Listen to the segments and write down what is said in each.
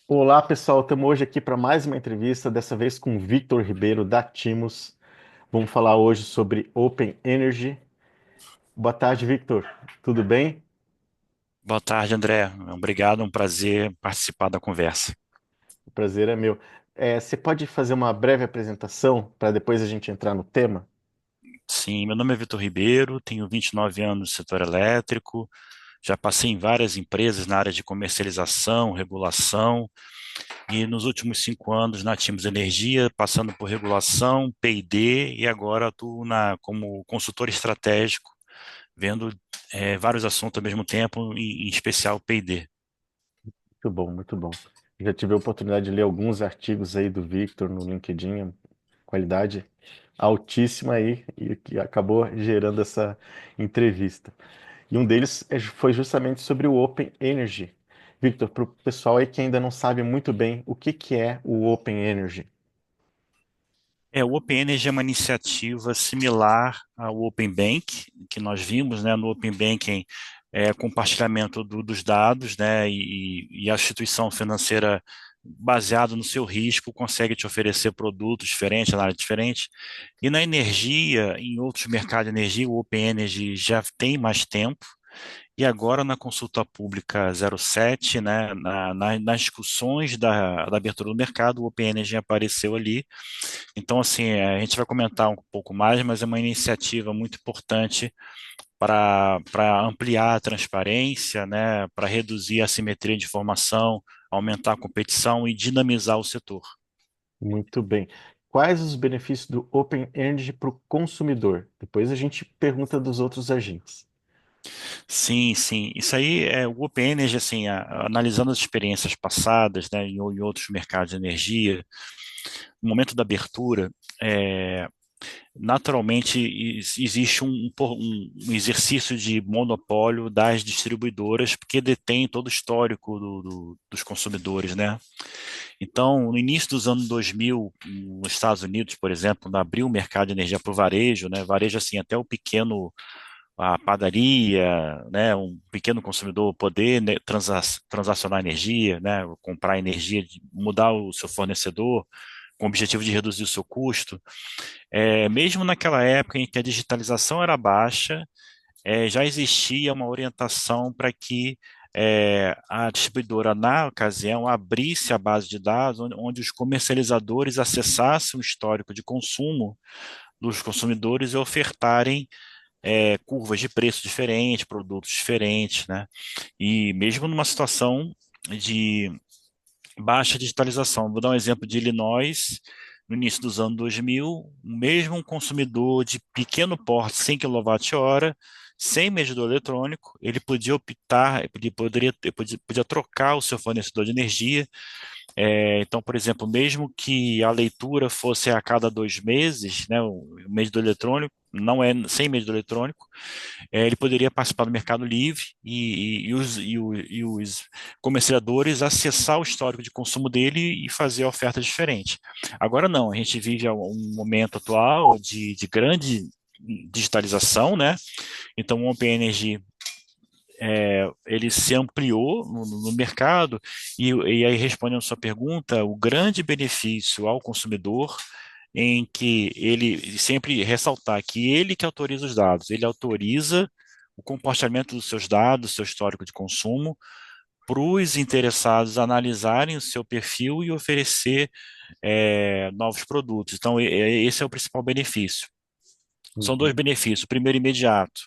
Olá, pessoal. Estamos hoje aqui para mais uma entrevista, dessa vez com o Victor Ribeiro da Timos. Vamos falar hoje sobre Open Energy. Boa tarde, Victor. Tudo bem? Boa tarde, André. Obrigado, é um prazer participar da conversa. O prazer é meu. Você pode fazer uma breve apresentação para depois a gente entrar no tema? Sim, meu nome é Vitor Ribeiro, tenho 29 anos no setor elétrico, já passei em várias empresas na área de comercialização, regulação, e nos últimos 5 anos na Timos Energia, passando por regulação, P&D, e agora atuo como consultor estratégico, vendo vários assuntos ao mesmo tempo, em especial P&D. Muito bom, muito bom. Já tive a oportunidade de ler alguns artigos aí do Victor no LinkedIn, qualidade altíssima aí, e que acabou gerando essa entrevista. E um deles foi justamente sobre o Open Energy. Victor, para o pessoal aí que ainda não sabe muito bem o que que é o Open Energy. O Open Energy é uma iniciativa similar ao Open Bank, que nós vimos, né, no Open Banking, compartilhamento dos dados, né, e a instituição financeira, baseado no seu risco, consegue te oferecer produtos diferentes, análise diferente. E na energia, em outros mercados de energia, o Open Energy já tem mais tempo, e agora na consulta pública 07, né, nas discussões da abertura do mercado, o Open Energy apareceu ali. Então, assim, a gente vai comentar um pouco mais, mas é uma iniciativa muito importante para ampliar a transparência, né, para reduzir a assimetria de informação, aumentar a competição e dinamizar o setor. Muito bem. Quais os benefícios do Open Energy para o consumidor? Depois a gente pergunta dos outros agentes. Sim, sim. Isso aí é o Open Energy, assim, analisando as experiências passadas, né, em outros mercados de energia, no momento da abertura, é, naturalmente existe um exercício de monopólio das distribuidoras, porque detém todo o histórico dos consumidores, né? Então, no início dos anos 2000, nos Estados Unidos, por exemplo, quando abriu o mercado de energia para o varejo, né? Varejo assim, até o pequeno, a padaria, né, um pequeno consumidor poder, né, transacionar energia, né, comprar energia, mudar o seu fornecedor, com o objetivo de reduzir o seu custo. Mesmo naquela época em que a digitalização era baixa, já existia uma orientação para que a distribuidora, na ocasião, abrisse a base de dados onde os comercializadores acessassem o histórico de consumo dos consumidores e ofertarem curvas de preço diferentes, produtos diferentes, né? E mesmo numa situação de baixa digitalização. Vou dar um exemplo de Illinois, no início dos anos 2000, mesmo um consumidor de pequeno porte, 100 kWh, sem medidor eletrônico, ele podia optar, ele podia trocar o seu fornecedor de energia. Então, por exemplo, mesmo que a leitura fosse a cada 2 meses, né, o medidor eletrônico, não é sem medidor eletrônico, ele poderia participar do Mercado Livre e os comercializadores acessar o histórico de consumo dele e fazer ofertas diferentes. Agora não, a gente vive um momento atual de grande digitalização, né? Então o Open Energy ele se ampliou no mercado e aí respondendo a sua pergunta, o grande benefício ao consumidor em que ele sempre ressaltar que ele que autoriza os dados, ele autoriza o compartilhamento dos seus dados, seu histórico de consumo, para os interessados analisarem o seu perfil e oferecer novos produtos. Então, esse é o principal benefício. São dois Uhum. benefícios. O primeiro, imediato,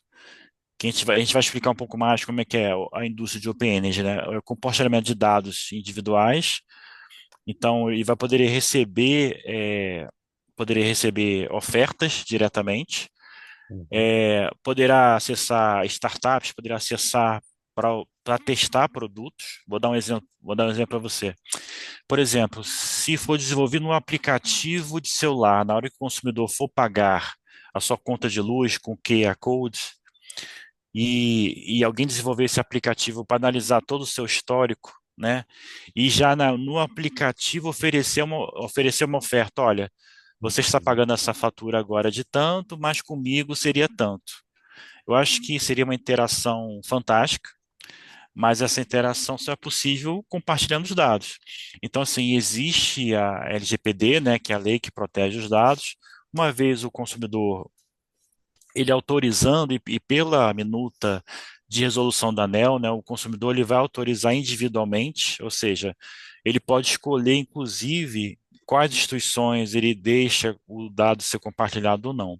que a gente vai explicar um pouco mais como é que é a indústria de Open Energy, né? É o compartilhamento de dados individuais. Então, ele vai poderia receber ofertas diretamente, Uhum. poderá acessar startups, poderá acessar para testar produtos. Vou dar um exemplo para você. Por exemplo, se for desenvolvido um aplicativo de celular, na hora que o consumidor for pagar a sua conta de luz com QR Code, e alguém desenvolver esse aplicativo para analisar todo o seu histórico, né? E já no aplicativo oferecer uma oferta, olha, você está Uhum. pagando essa fatura agora de tanto, mas comigo seria tanto. Eu acho que seria uma interação fantástica, mas essa interação só é possível compartilhando os dados. Então, assim, existe a LGPD, né, que é a lei que protege os dados. Uma vez o consumidor ele autorizando e pela minuta de resolução da ANEEL, né, o consumidor ele vai autorizar individualmente, ou seja, ele pode escolher, inclusive, quais instituições ele deixa o dado ser compartilhado ou não.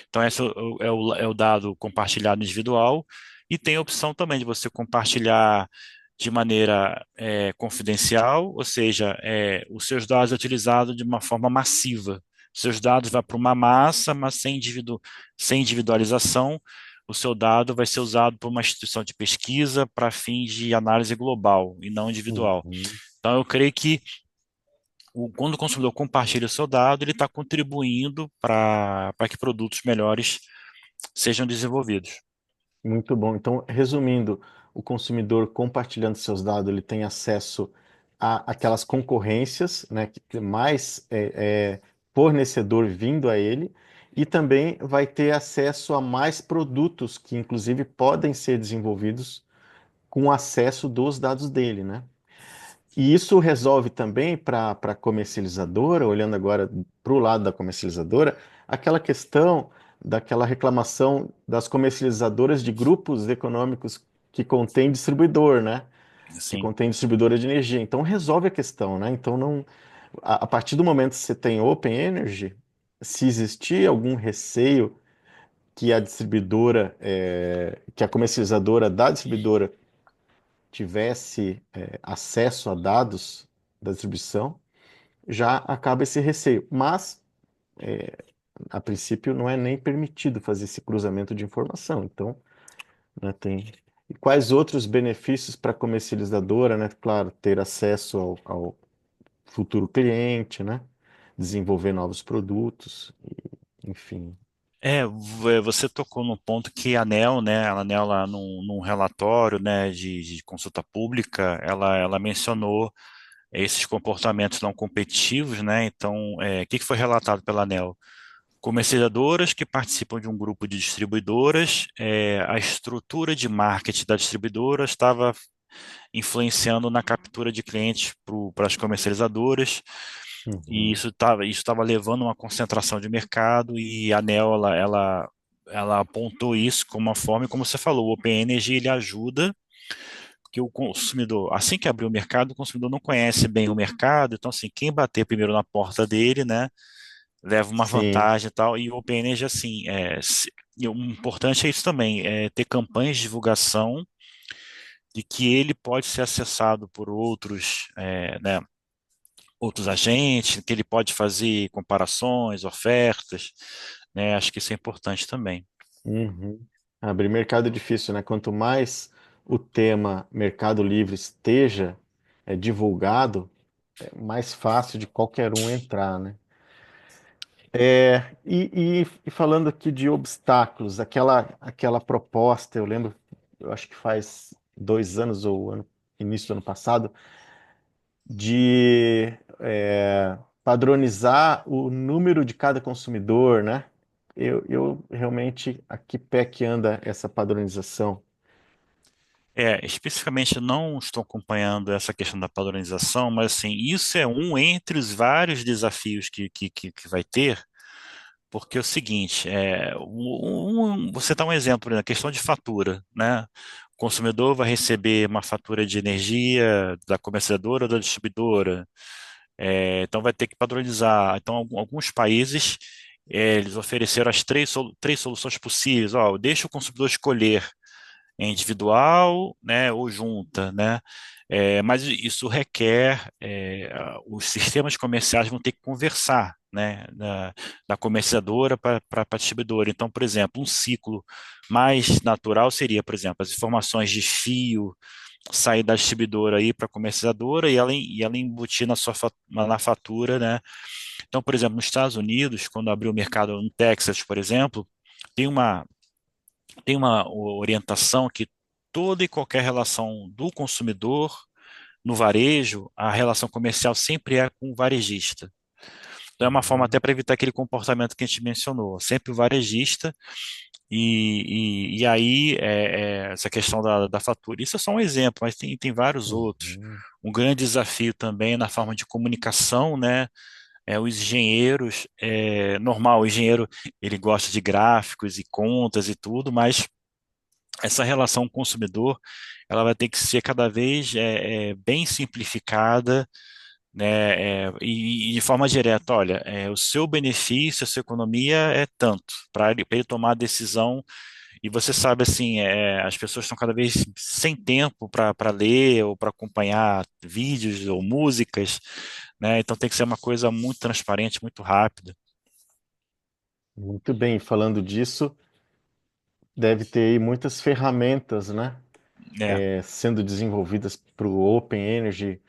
Então, esse é o dado compartilhado individual, e tem a opção também de você compartilhar de maneira confidencial, ou seja, os seus dados utilizados de uma forma massiva. Seus dados vão para uma massa, mas sem individualização. O seu dado vai ser usado por uma instituição de pesquisa para fins de análise global e não individual. Uhum. Então, eu creio que quando o consumidor compartilha o seu dado, ele está contribuindo para que produtos melhores sejam desenvolvidos. Muito bom. Então, resumindo, o consumidor compartilhando seus dados, ele tem acesso a aquelas concorrências, né, que tem mais fornecedor vindo a ele, e também vai ter acesso a mais produtos que, inclusive, podem ser desenvolvidos com acesso dos dados dele, né? E isso resolve também para a comercializadora, olhando agora para o lado da comercializadora, aquela questão daquela reclamação das comercializadoras de grupos econômicos que contém distribuidor, né? Que Sim. contém distribuidora de energia. Então resolve a questão, né? Então não, a partir do momento que você tem Open Energy, se existir algum receio que a distribuidora, que a comercializadora da distribuidora tivesse acesso a dados da distribuição, já acaba esse receio. Mas, a princípio, não é nem permitido fazer esse cruzamento de informação. Então, né, tem. E quais outros benefícios para a comercializadora, né? Claro, ter acesso ao futuro cliente, né? Desenvolver novos produtos, enfim. Você tocou no ponto que a ANEEL, né, a ANEEL lá num relatório, né, de consulta pública, ela mencionou esses comportamentos não competitivos, né, então, o que foi relatado pela ANEEL? Comercializadoras que participam de um grupo de distribuidoras, a estrutura de marketing da distribuidora estava influenciando na captura de clientes para as comercializadoras, e Uhum. isso estava levando a uma concentração de mercado, e a ANEEL, ela apontou isso como uma forma, e como você falou, o Open Energy ele ajuda, porque o consumidor, assim que abrir o mercado, o consumidor não conhece bem o mercado, então assim, quem bater primeiro na porta dele, né, leva uma Sim. vantagem e tal, e o Open Energy, assim, e o importante é isso também, é ter campanhas de divulgação de que ele pode ser acessado por outros, né, outros agentes, que ele pode fazer comparações, ofertas, né? Acho que isso é importante também. Uhum. Abrir mercado é difícil, né? Quanto mais o tema Mercado Livre esteja divulgado, é mais fácil de qualquer um entrar, né? E falando aqui de obstáculos, aquela proposta, eu lembro, eu acho que faz 2 anos ou início do ano passado, de padronizar o número de cada consumidor, né? Eu realmente, a que pé que anda essa padronização? Especificamente, eu não estou acompanhando essa questão da padronização, mas assim, isso é um entre os vários desafios que vai ter, porque é o seguinte, você dá um exemplo, né, a questão de fatura, né? O consumidor vai receber uma fatura de energia da comercializadora ou da distribuidora. Então vai ter que padronizar. Então, alguns países eles ofereceram as três soluções possíveis. Ó, deixa o consumidor escolher individual, né, ou junta, né? Mas isso requer, os sistemas comerciais vão ter que conversar, né, da comercializadora para a distribuidora. Então, por exemplo, um ciclo mais natural seria, por exemplo, as informações de fio sair da distribuidora aí para a comercializadora, e ela embutir na fatura, né? Então, por exemplo, nos Estados Unidos, quando abriu o mercado no Texas, por exemplo, tem uma, tem uma orientação que toda e qualquer relação do consumidor no varejo, a relação comercial sempre é com o varejista. Então, é uma forma até Uhum. para evitar aquele comportamento que a gente mencionou. Sempre o varejista E aí, essa questão da fatura, isso é só um exemplo, mas tem vários outros. Uhum. Um grande desafio também é na forma de comunicação, né? Os engenheiros, normal, o engenheiro, ele gosta de gráficos e contas e tudo, mas essa relação com o consumidor, ela vai ter que ser cada vez bem simplificada, né, e de forma direta, olha, o seu benefício, a sua economia é tanto, para ele tomar a decisão, e você sabe assim, as pessoas estão cada vez sem tempo para ler ou para acompanhar vídeos ou músicas, né, então tem que ser uma coisa muito transparente, muito rápida. Muito bem, falando disso, deve ter aí muitas ferramentas, né, É, sendo desenvolvidas para o Open Energy.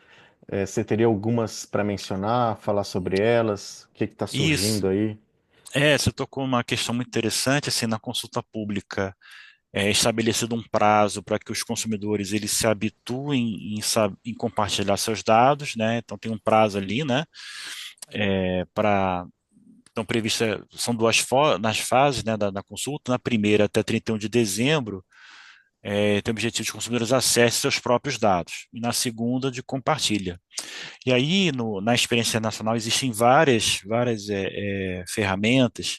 Você teria algumas para mencionar, falar sobre elas? O que está isso. surgindo aí? Você tocou uma questão muito interessante, assim, na consulta pública é estabelecido um prazo para que os consumidores eles se habituem em compartilhar seus dados, né? Então tem um prazo ali, né? Para Então prevista são nas fases, né, da consulta. Na primeira até 31 de dezembro tem o objetivo de consumidores acessem seus próprios dados e na segunda de compartilha. E aí na experiência nacional existem várias ferramentas.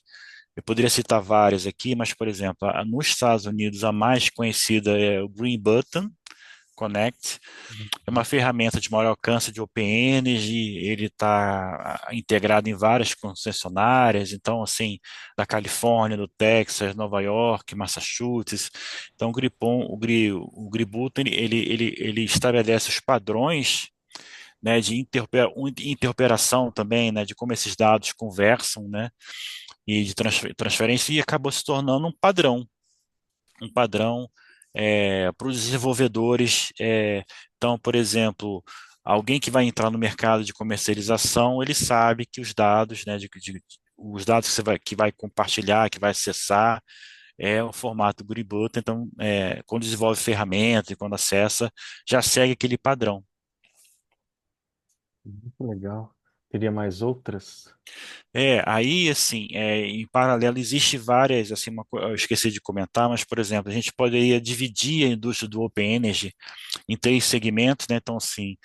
Eu poderia citar várias aqui, mas, por exemplo, nos Estados Unidos, a mais conhecida é o Green Button Connect. É uma ferramenta de maior alcance de Open Energy, ele está integrado em várias concessionárias, então, assim, da Califórnia, do Texas, Nova York, Massachusetts. Então, o Gributton, ele estabelece os padrões, né, de interoperação também, né, de como esses dados conversam, né, e de transferência, e acabou se tornando um padrão para os desenvolvedores. Então, por exemplo, alguém que vai entrar no mercado de comercialização, ele sabe que os dados, né, os dados que vai compartilhar, que vai acessar, é o formato Greenbot. Então, quando desenvolve ferramenta e quando acessa, já segue aquele padrão. Muito legal. Teria mais outras? Aí, assim, em paralelo, existe várias, assim, eu esqueci de comentar, mas, por exemplo, a gente poderia dividir a indústria do Open Energy em três segmentos, né? Então, assim,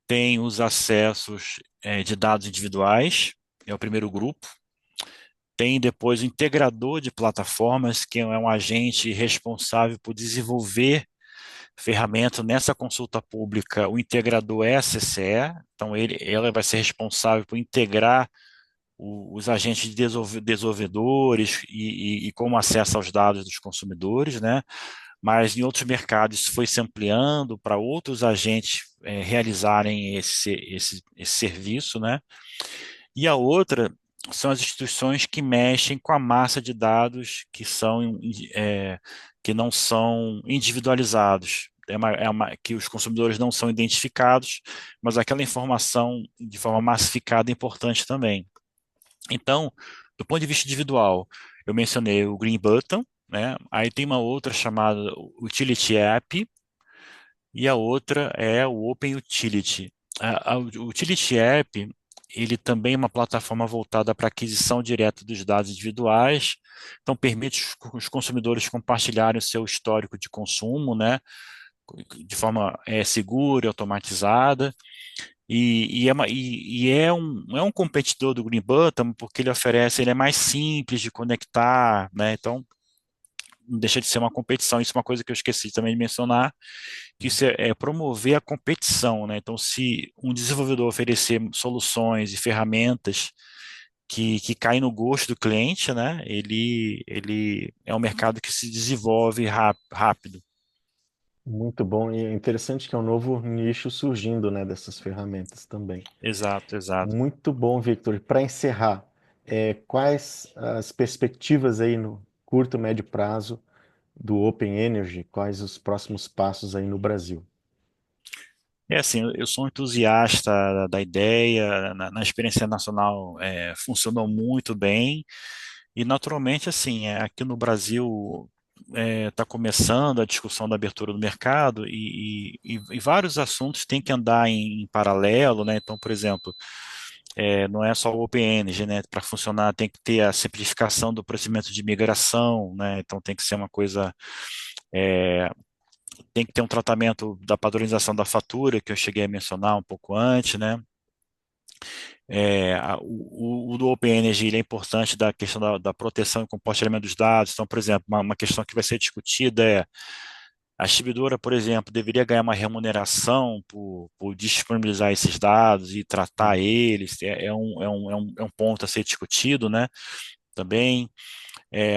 tem os acessos de dados individuais, é o primeiro grupo. Tem depois o integrador de plataformas, que é um agente responsável por desenvolver ferramenta nessa consulta pública. O integrador é a CCE, então ela vai ser responsável por integrar os agentes de desenvolvedores e como acesso aos dados dos consumidores, né? Mas em outros mercados isso foi se ampliando para outros agentes realizarem esse serviço, né? E a outra são as instituições que mexem com a massa de dados é, que não são individualizados. Que os consumidores não são identificados, mas aquela informação de forma massificada é importante também. Então, do ponto de vista individual, eu mencionei o Green Button, né? Aí tem uma outra chamada Utility App e a outra é o Open Utility. A Utility App, ele também é uma plataforma voltada para aquisição direta dos dados individuais, então permite os consumidores compartilharem o seu histórico de consumo, né? De forma segura e automatizada. E é um competidor do Green Button porque ele é mais simples de conectar, né? Então, não deixa de ser uma competição. Isso é uma coisa que eu esqueci também de mencionar, que isso é promover a competição, né? Então, se um desenvolvedor oferecer soluções e ferramentas que caem no gosto do cliente, né? Ele é um mercado que se desenvolve rápido. Muito bom. E é interessante que é um novo nicho surgindo, né, dessas ferramentas também. Exato, exato. Muito bom, Victor. Para encerrar, quais as perspectivas aí no curto, médio prazo do Open Energy? Quais os próximos passos aí no Brasil? É assim, eu sou um entusiasta da ideia, na experiência nacional funcionou muito bem, e naturalmente, assim, aqui no Brasil está começando a discussão da abertura do mercado, e vários assuntos têm que andar em paralelo, né? Então, por exemplo, não é só o OpenEnergy, né? Para funcionar tem que ter a simplificação do procedimento de migração, né? Então tem que ser uma coisa, é, tem que ter um tratamento da padronização da fatura, que eu cheguei a mencionar um pouco antes, né? O do OpenEnergy ele é importante da questão da proteção e compartilhamento dos dados. Então, por exemplo, uma questão que vai ser discutida é a distribuidora, por exemplo, deveria ganhar uma remuneração por disponibilizar esses dados e tratar Uhum. eles. É um ponto a ser discutido, né? Também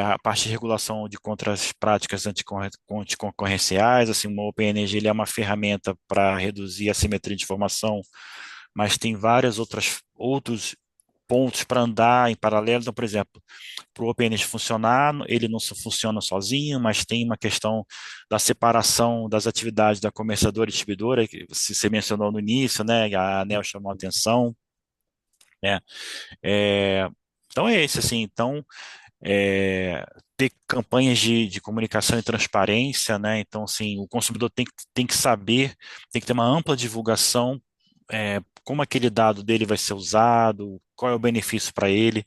a parte de regulação de contras práticas anticoncorrenciais, assim, o OpenEnergy ele é uma ferramenta para reduzir a simetria de informação, mas tem várias outros pontos para andar em paralelo. Então, por exemplo, para o OpenNet funcionar, ele não funciona sozinho, mas tem uma questão da separação das atividades da comerciadora e distribuidora, que você mencionou no início, né? A ANEEL chamou a atenção, né? É, então é esse, assim, então é, ter campanhas de comunicação e transparência, né? Então, assim, o consumidor tem que saber, tem que ter uma ampla divulgação, como aquele dado dele vai ser usado, qual é o benefício para ele,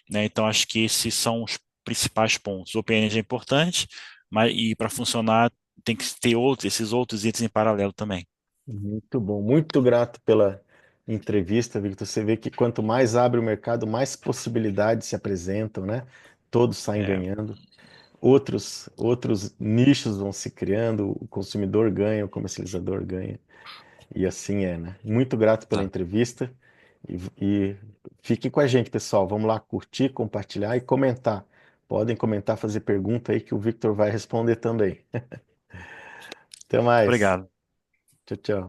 né? Então, acho que esses são os principais pontos. O PNG é importante, mas e para funcionar tem que ter esses outros itens em paralelo também. Muito bom, muito grato pela entrevista, Victor. Você vê que quanto mais abre o mercado, mais possibilidades se apresentam, né? Todos saem É, ganhando. Outros nichos vão se criando, o consumidor ganha, o comercializador ganha. E assim é, né? Muito grato pela tá. entrevista e fiquem com a gente, pessoal. Vamos lá curtir, compartilhar e comentar. Podem comentar, fazer pergunta aí que o Victor vai responder também. Até mais. Obrigado. Tchau, tchau.